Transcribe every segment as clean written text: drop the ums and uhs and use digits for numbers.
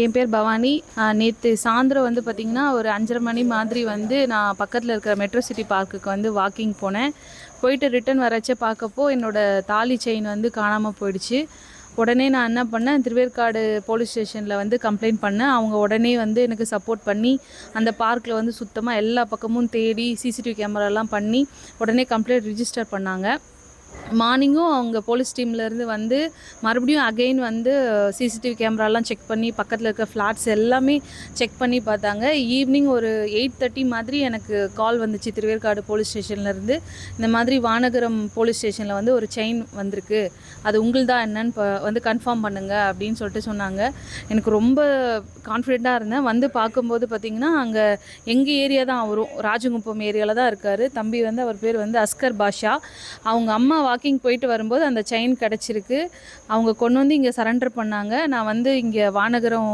என் பேர் பவானி. நேற்று சாயந்தரம் வந்து பார்த்திங்கன்னா ஒரு 5:30 மணி மாதிரி வந்து நான் பக்கத்தில் இருக்கிற மெட்ரோ சிட்டி பார்க்குக்கு வந்து வாக்கிங் போனேன். போயிட்டு ரிட்டன் வரச்சே பார்க்கப்போ என்னோடய தாலி செயின் வந்து காணாமல் போயிடுச்சு. உடனே நான் என்ன பண்ணேன், திருவேற்காடு போலீஸ் ஸ்டேஷனில் வந்து கம்ப்ளைண்ட் பண்ணேன். அவங்க உடனே வந்து எனக்கு சப்போர்ட் பண்ணி அந்த பார்க்கில் வந்து சுத்தமாக எல்லா பக்கமும் தேடி சிசிடிவி கேமராலாம் பண்ணி உடனே கம்ப்ளைண்ட் ரிஜிஸ்டர் பண்ணாங்க. மார்னிங்கும் அவங்க போலீஸ் டீம்லேருந்து வந்து மறுபடியும் அகெயின் வந்து சிசிடிவி கேமராலாம் செக் பண்ணி பக்கத்தில் இருக்க ஃப்ளாட்ஸ் எல்லாமே செக் பண்ணி பார்த்தாங்க. ஈவினிங் ஒரு 8:30 மாதிரி எனக்கு கால் வந்துச்சு திருவேற்காடு போலீஸ் ஸ்டேஷன்லேருந்து. இந்த மாதிரி வானகரம் போலீஸ் ஸ்டேஷனில் வந்து ஒரு செயின் வந்திருக்கு, அது உங்களுதா என்னன்னு வந்து கன்ஃபார்ம் பண்ணுங்கள் அப்படின்னு சொல்லிட்டு சொன்னாங்க. எனக்கு ரொம்ப கான்ஃபிடெண்ட்டாக இருந்தேன். வந்து பார்க்கும்போது பார்த்திங்கன்னா அங்கே எங்கள் ஏரியா தான், அவரும் ராஜகுப்பம் ஏரியாவில் தான் இருக்கார். தம்பி வந்து அவர் பேர் வந்து அஸ்கர் பாஷா. அவங்க அம்மா வாக்கிங் போயிட்டு வரும்போது அந்த செயின் கிடச்சிருக்கு. அவங்க கொண்டு வந்து இங்கே சரண்டர் பண்ணாங்க. நான் வந்து இங்கே வானகரம்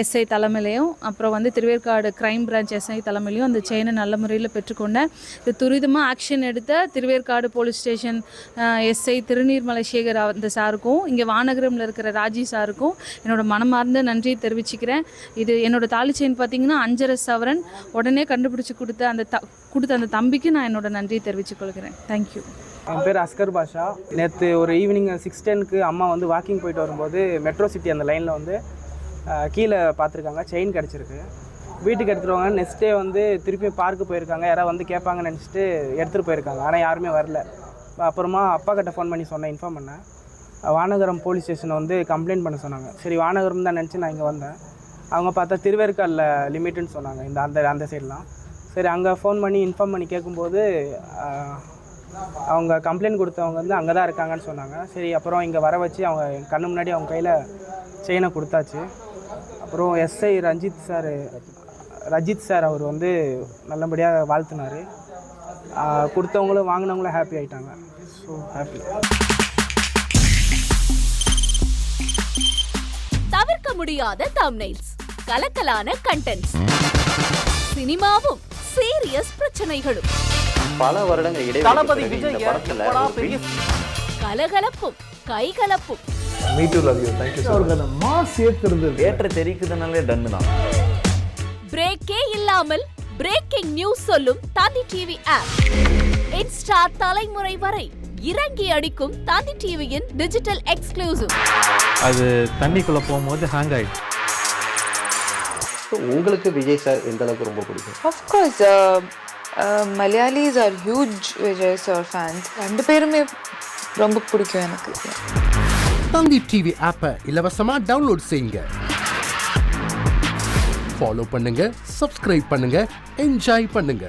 எஸ்ஐ தலைமையிலையும் அப்புறம் வந்து திருவேற்காடு க்ரைம் பிரான்ச் எஸ்ஐ தலைமையிலையும் அந்த செயினை நல்ல முறையில் பெற்றுக்கொண்டேன். இது துரிதமாக ஆக்ஷன் எடுத்த Thiruverkadu police station SI Thiruneermalai Sekar அந்த சாருக்கும் இங்கே வானகரமில் இருக்கிற ராஜி சாருக்கும் என்னோட மனமார்ந்த நன்றியை தெரிவிச்சுக்கிறேன். இது என்னோட தாலி செயின் பார்த்திங்கன்னா 5.5 சவரன். உடனே கண்டுபிடிச்சி கொடுத்த அந்த தம்பிக்கு நான் என்னோட நன்றியை தெரிவித்துக் கொள்கிறேன். தேங்க்யூ. என் பேர் அஸ்கர் பாஷா. நேற்று ஒரு ஈவினிங் 6:10க்கு அம்மா வந்து வாக்கிங் போயிட்டு வரும்போது மெட்ரோ சிட்டி அந்த லைனில் வந்து கீழே பார்த்துருக்காங்க, செயின் கிடச்சிருக்கு. வீட்டுக்கு எடுத்துகிட்டு வாங்க. நெக்ஸ்ட் டே வந்து திருப்பி பார்க்கு போயிருக்காங்க, யாராவது வந்து கேட்பாங்கன்னு நினச்சிட்டு எடுத்துகிட்டு போயிருக்காங்க. ஆனால் யாருமே வரல. அப்புறமா அப்பா கிட்ட ஃபோன் பண்ணி இன்ஃபார்ம் பண்ணேன். வானகரம் போலீஸ் ஸ்டேஷனை வந்து கம்ப்ளைண்ட் பண்ண சொன்னாங்க. சரி வானகரம் தான் நினச்சி நான் இங்கே வந்தேன். அவங்க பார்த்தா திருவேற்காடில் லிமிட்டுன்னு சொன்னாங்க, அந்த சைட்லாம். சரி அங்கே ஃபோன் பண்ணி இன்ஃபார்ம் பண்ணி கேட்கும்போது அவங்க கம்ப்ளைண்ட் கொடுத்தவங்க வந்து அங்கே தான் இருக்காங்கன்னு சொன்னாங்க. சரி அப்புறம் இங்கே வர வச்சு அவங்க கண்ணு முன்னாடி அவங்க கையில் செயினை கொடுத்தாச்சு. அப்புறம் எஸ்ஐ ரஜித் சார் அவர் வந்து நல்லபடியாக வாழ்த்துனார். கொடுத்தவங்களும் வாங்கினவங்களும் ஹாப்பி ஆகிட்டாங்க. So happy. தவிர்க்க முடியாத தம்ப்நெயில்ஸ், கலக்கலான கண்டென்ட்ஸ், சினிமாவும் சீரியஸ் பிரச்சனைகளும், பல வருடங்கள் தளபதி விஜய் கலகலப்பும் கைகலப்பும். Me too love you. Thank you அவர்கள் மாஸ் ஏத்துறது ஏற்ற தெரிக்குதுனாலே டன் தான். பிரேக்கே இல்லாமல் பிரேக்கிங் நியூஸ் சொல்லும் தந்தி டிவி ஆப். இன்ஸ்டா தலைமுறை வரை இறங்கி அடிக்கும் தந்தி டிவியின் டிஜிட்டல் எக்ஸ்க்ளூசிவ். அது தண்ணிக்குள்ள போகும்போது ஹேங் ஆயிடுச்சு. உங்களுக்கு விஜய் சார் எந்த அளவுக்கு ரொம்ப பிடிக்கும்? Of course, Malayalis are huge Vijay sir fans. ரெண்டு பேருமே ரொம்ப பிடிக்கும் எனக்கு. தந்தி டிவி ஆப்பை இலவசமா டவுன்லோட் செய்யுங்க. ஃபாலோ பண்ணுங்க, சப்ஸ்கிரைப் பண்ணுங்க, என்ஜாய் பண்ணுங்க.